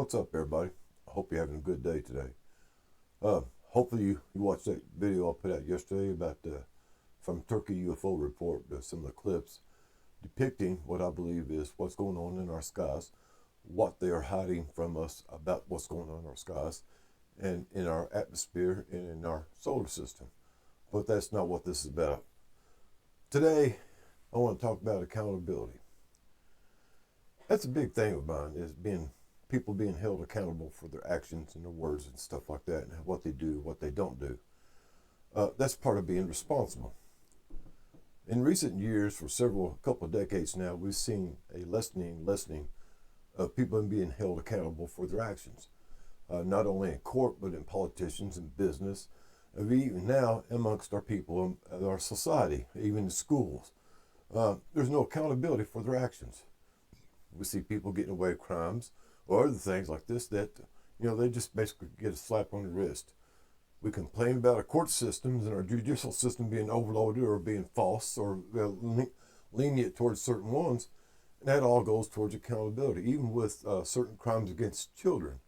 What's up, everybody? I hope you're having a good day today. Hopefully you watched that video I put out yesterday about from Turkey UFO report, some of the clips depicting what I believe is what's going on in our skies, what they are hiding from us about what's going on in our skies, and in our atmosphere and in our solar system. But that's not what this is about. Today, I want to talk about accountability. That's a big thing of mine, is people being held accountable for their actions and their words and stuff like that, and what they do, what they don't do. That's part of being responsible. In recent years, for couple of decades now, we've seen a lessening of people being held accountable for their actions, not only in court, but in politicians and business, even now amongst our people, our society, even in schools. There's no accountability for their actions. We see people getting away with crimes or other things like this that, they just basically get a slap on the wrist. We complain about our court systems and our judicial system being overloaded or being false or lenient towards certain ones, and that all goes towards accountability, even with certain crimes against children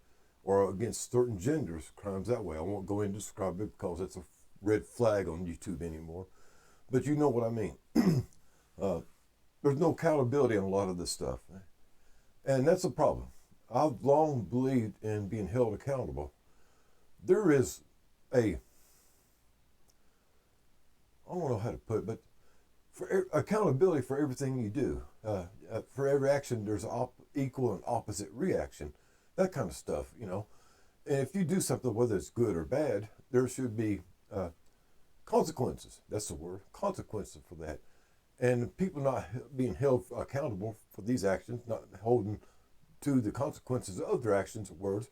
or against certain genders, crimes that way. I won't go into describe it because it's a red flag on YouTube anymore, but you know what I mean. There's no accountability on a lot of this stuff, and that's a problem. I've long believed in being held accountable. There is I don't know how to put it, but for accountability for everything you do. For every action, there's equal and opposite reaction, that kind of stuff, And if you do something, whether it's good or bad, there should be consequences. That's the word, consequences for that. And people not being held accountable for these actions, not holding to the consequences of their actions and words,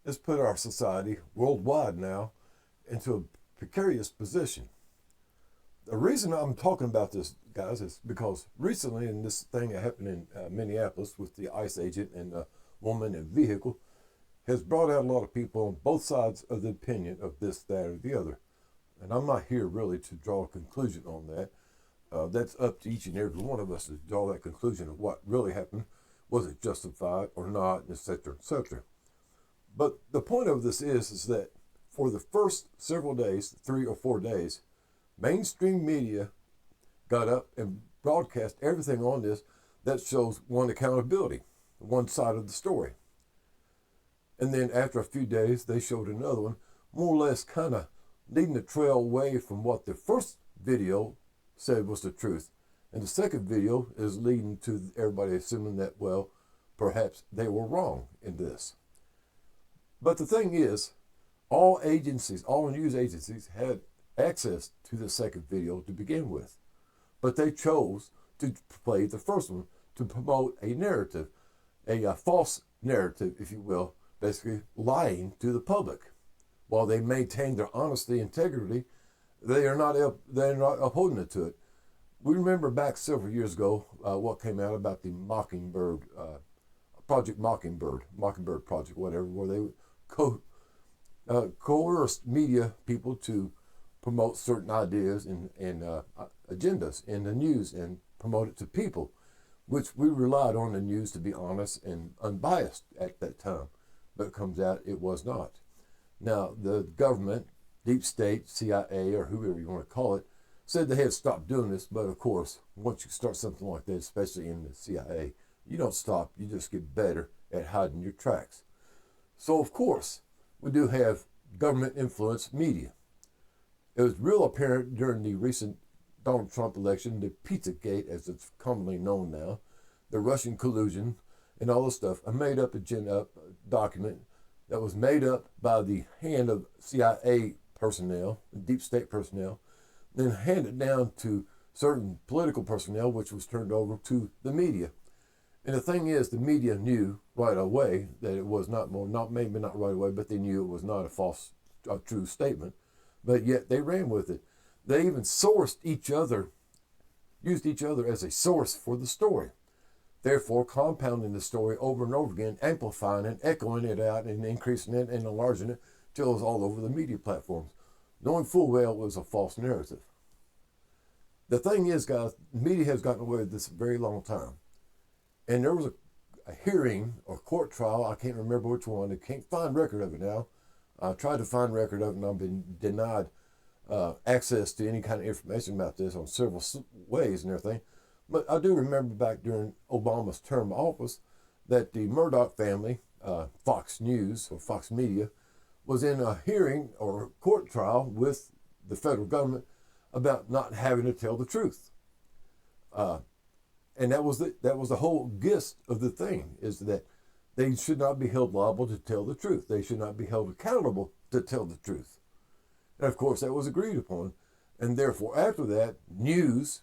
has put our society worldwide now into a precarious position. The reason I'm talking about this, guys, is because recently, in this thing that happened in Minneapolis with the ICE agent and the woman in the vehicle, has brought out a lot of people on both sides of the opinion of this, that, or the other. And I'm not here really to draw a conclusion on that. That's up to each and every one of us to draw that conclusion of what really happened. Was it justified or not, etc., etc. But the point of this is that for the first several days, 3 or 4 days, mainstream media got up and broadcast everything on this that shows one accountability, one side of the story. And then after a few days, they showed another one, more or less kind of leading the trail away from what the first video said was the truth. And the second video is leading to everybody assuming that, well, perhaps they were wrong in this. But the thing is, all news agencies had access to the second video to begin with. But they chose to play the first one to promote a narrative, a false narrative, if you will, basically lying to the public. While they maintain their honesty, integrity, they're not upholding it to it. We remember back several years ago what came out about the Mockingbird Project, Mockingbird Project, whatever, where they coerced media people to promote certain ideas and agendas in the news and promote it to people, which we relied on the news to be honest and unbiased at that time. But it comes out it was not. Now, the government, deep state, CIA, or whoever you want to call it, said they had stopped doing this, but of course, once you start something like that, especially in the CIA, you don't stop, you just get better at hiding your tracks. So of course, we do have government-influenced media. It was real apparent during the recent Donald Trump election, the Pizzagate, as it's commonly known now, the Russian collusion, and all this stuff, a made-up document that was made up by the hand of CIA personnel, deep state personnel, then handed down to certain political personnel, which was turned over to the media. And the thing is, the media knew right away that it was maybe not right away, but they knew it was not a true statement. But yet they ran with it. They even used each other as a source for the story. Therefore, compounding the story over and over again, amplifying it, echoing it out, and increasing it and enlarging it till it was all over the media platforms, knowing full well it was a false narrative. The thing is, guys, media has gotten away with this a very long time. And there was a hearing or court trial. I can't remember which one. I can't find record of it now. I tried to find record of it, and I've been denied access to any kind of information about this on several ways and everything. But I do remember back during Obama's term of office that the Murdoch family, Fox News or Fox Media, was in a hearing or court trial with the federal government about not having to tell the truth. And that was the whole gist of the thing, is that they should not be held liable to tell the truth. They should not be held accountable to tell the truth. And of course, that was agreed upon. And therefore, after that, news,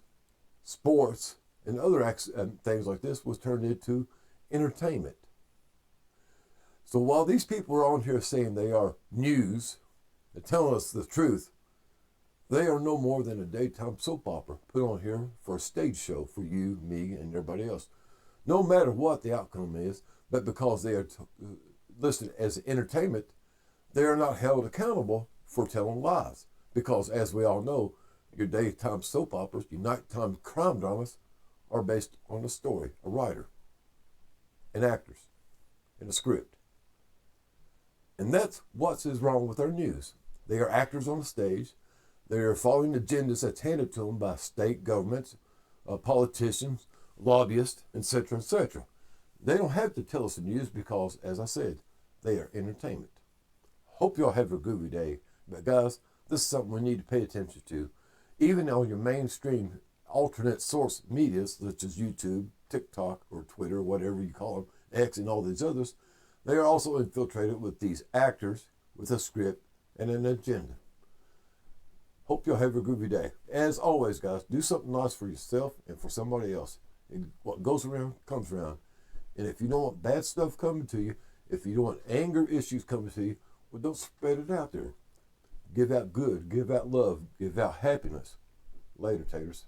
sports, and other things like this was turned into entertainment. So while these people are on here saying they are news and telling us the truth, they are no more than a daytime soap opera put on here for a stage show for you, me, and everybody else. No matter what the outcome is, but because they are listed as entertainment, they are not held accountable for telling lies. Because as we all know, your daytime soap operas, your nighttime crime dramas are based on a story, a writer, and actors, and a script. And that's what is wrong with our news. They are actors on the stage. They are following agendas that's handed to them by state governments, politicians, lobbyists, etc., etc. They don't have to tell us the news because, as I said, they are entertainment. Hope y'all have a groovy day. But guys, this is something we need to pay attention to. Even on your mainstream alternate source media, such as YouTube, TikTok, or Twitter, whatever you call them, X and all these others, they are also infiltrated with these actors with a script and an agenda. Hope y'all have a groovy day. As always, guys, do something nice for yourself and for somebody else. And what goes around comes around. And if you don't want bad stuff coming to you, if you don't want anger issues coming to you, well, don't spread it out there. Give out good, give out love, give out happiness. Later, taters.